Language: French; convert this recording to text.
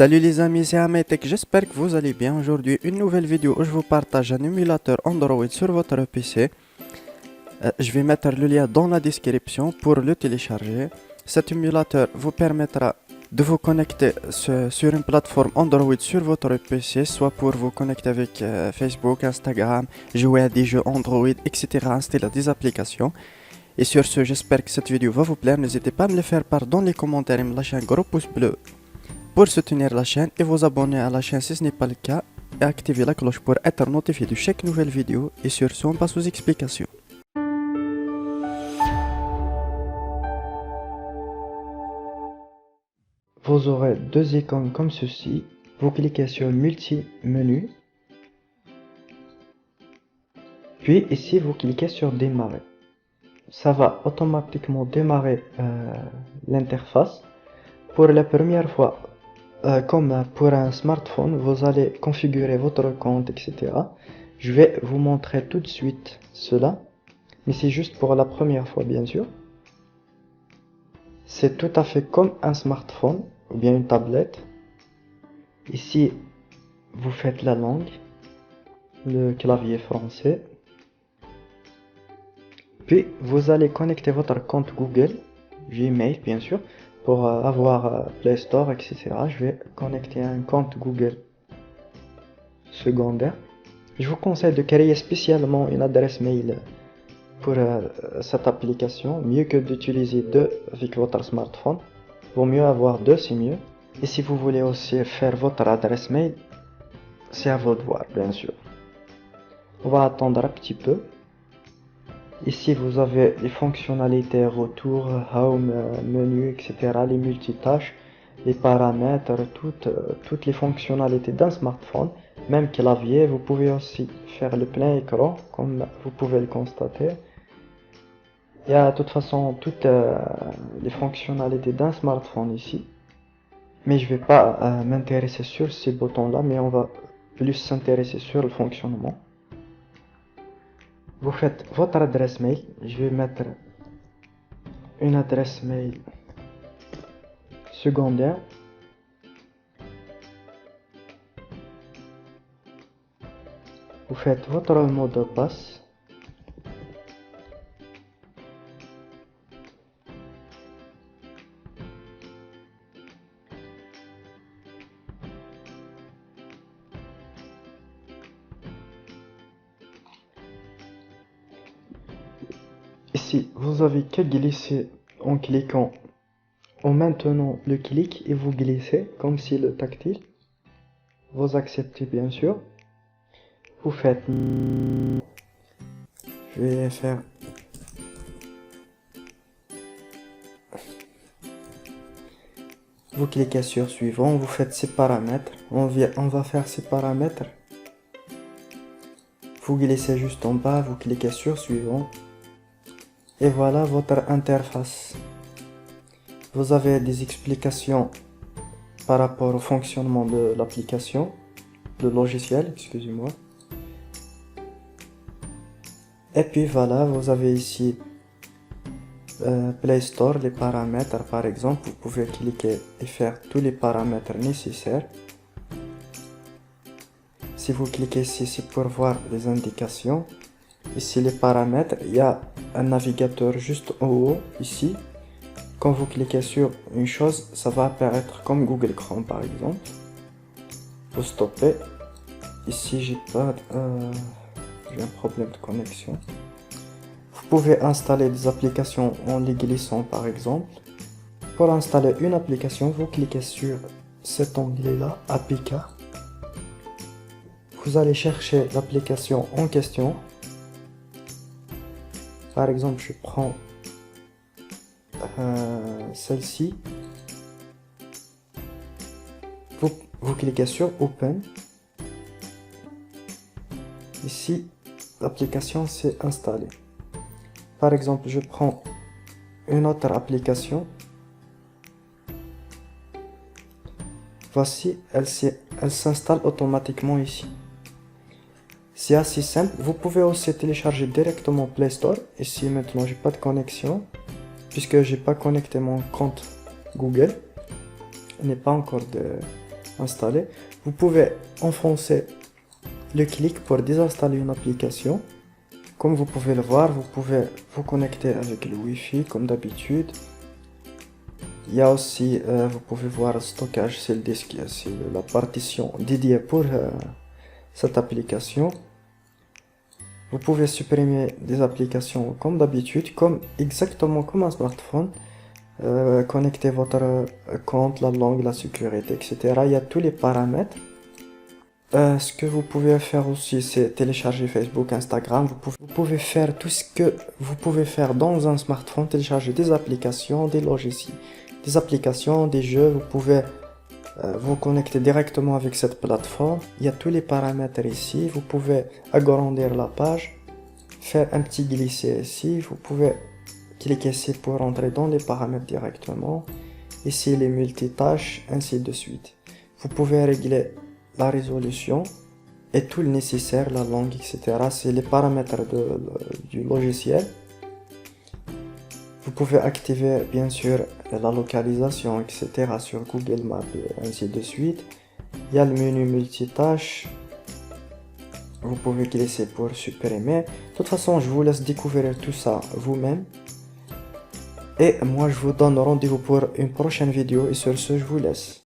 Salut les amis, c'est Ahmed, j'espère que vous allez bien. Aujourd'hui, une nouvelle vidéo où je vous partage un émulateur Android sur votre PC. Je vais mettre le lien dans la description pour le télécharger. Cet émulateur vous permettra de vous connecter sur une plateforme Android sur votre PC, soit pour vous connecter avec Facebook, Instagram, jouer à des jeux Android, etc., installer des applications. Et sur ce, j'espère que cette vidéo va vous plaire. N'hésitez pas à me le faire part dans les commentaires et me lâcher un gros pouce bleu pour soutenir la chaîne et vous abonner à la chaîne si ce n'est pas le cas et activer la cloche pour être notifié de chaque nouvelle vidéo. Et sur ce, on passe aux explications. Vous aurez deux icônes comme ceci. Vous cliquez sur multi-menu. Puis ici, vous cliquez sur démarrer. Ça va automatiquement démarrer l'interface. Pour la première fois, comme pour un smartphone, vous allez configurer votre compte, etc. Je vais vous montrer tout de suite cela, mais c'est juste pour la première fois, bien sûr. C'est tout à fait comme un smartphone ou bien une tablette. Ici, vous faites la langue, le clavier français. Puis, vous allez connecter votre compte Google, Gmail, bien sûr. Pour avoir Play Store, etc. Je vais connecter un compte Google secondaire. Je vous conseille de créer spécialement une adresse mail pour cette application, mieux que d'utiliser deux avec votre smartphone. Vaut mieux avoir deux, c'est mieux. Et si vous voulez aussi faire votre adresse mail, c'est à vous de voir, bien sûr. On va attendre un petit peu. Ici, vous avez les fonctionnalités retour, home, menu, etc. Les multitâches, les paramètres, toutes les fonctionnalités d'un smartphone. Même clavier, vous pouvez aussi faire le plein écran, comme vous pouvez le constater. Il y a de toute façon toutes les fonctionnalités d'un smartphone ici. Mais je ne vais pas m'intéresser sur ces boutons-là, mais on va plus s'intéresser sur le fonctionnement. Vous faites votre adresse mail. Je vais mettre une adresse mail secondaire. Vous faites votre mot de passe. Ici, vous avez qu'à glisser en cliquant, en maintenant le clic et vous glissez comme si le tactile. Vous acceptez bien sûr. Vous faites. Je vais faire. Vous cliquez sur suivant, vous faites ces paramètres. On va faire ces paramètres. Vous glissez juste en bas, vous cliquez sur suivant. Et voilà votre interface. Vous avez des explications par rapport au fonctionnement de l'application, le logiciel, excusez-moi. Et puis voilà, vous avez ici Play Store, les paramètres par exemple. Vous pouvez cliquer et faire tous les paramètres nécessaires. Si vous cliquez ici, c'est pour voir les indications. Ici les paramètres, il y a un navigateur juste en haut, ici. Quand vous cliquez sur une chose, ça va apparaître comme Google Chrome par exemple. Vous stoppez. Ici j'ai un problème de connexion. Vous pouvez installer des applications en les glissant par exemple. Pour installer une application, vous cliquez sur cet onglet là, APK. Vous allez chercher l'application en question. Par exemple, je prends celle-ci. Vous cliquez sur Open. Ici, l'application s'est installée. Par exemple, je prends une autre application. Voici, elle s'installe automatiquement ici. C'est assez simple. Vous pouvez aussi télécharger directement Play Store. Ici maintenant j'ai pas de connexion puisque j'ai pas connecté mon compte Google. Il n'est pas encore installé. Vous pouvez enfoncer le clic pour désinstaller une application. Comme vous pouvez le voir, vous pouvez vous connecter avec le Wi-Fi comme d'habitude. Il y a aussi, vous pouvez voir le stockage, c'est le disque, c'est la partition dédiée pour cette application. Vous pouvez supprimer des applications comme d'habitude, exactement comme un smartphone. Connecter votre compte, la langue, la sécurité, etc. Il y a tous les paramètres. Ce que vous pouvez faire aussi, c'est télécharger Facebook, Instagram. Vous pouvez faire tout ce que vous pouvez faire dans un smartphone, télécharger des applications, des logiciels, des applications, des jeux. Vous pouvez vous connecter directement avec cette plateforme. Il y a tous les paramètres ici. Vous pouvez agrandir la page, faire un petit glisser ici. Vous pouvez cliquer ici pour entrer dans les paramètres directement. Ici les multitâches, ainsi de suite. Vous pouvez régler la résolution et tout le nécessaire, la langue, etc. C'est les paramètres du logiciel. Vous pouvez activer bien sûr la localisation, etc. sur Google Maps et ainsi de suite. Il y a le menu multitâche. Vous pouvez glisser pour supprimer. De toute façon, je vous laisse découvrir tout ça vous-même. Et moi, je vous donne rendez-vous pour une prochaine vidéo. Et sur ce, je vous laisse.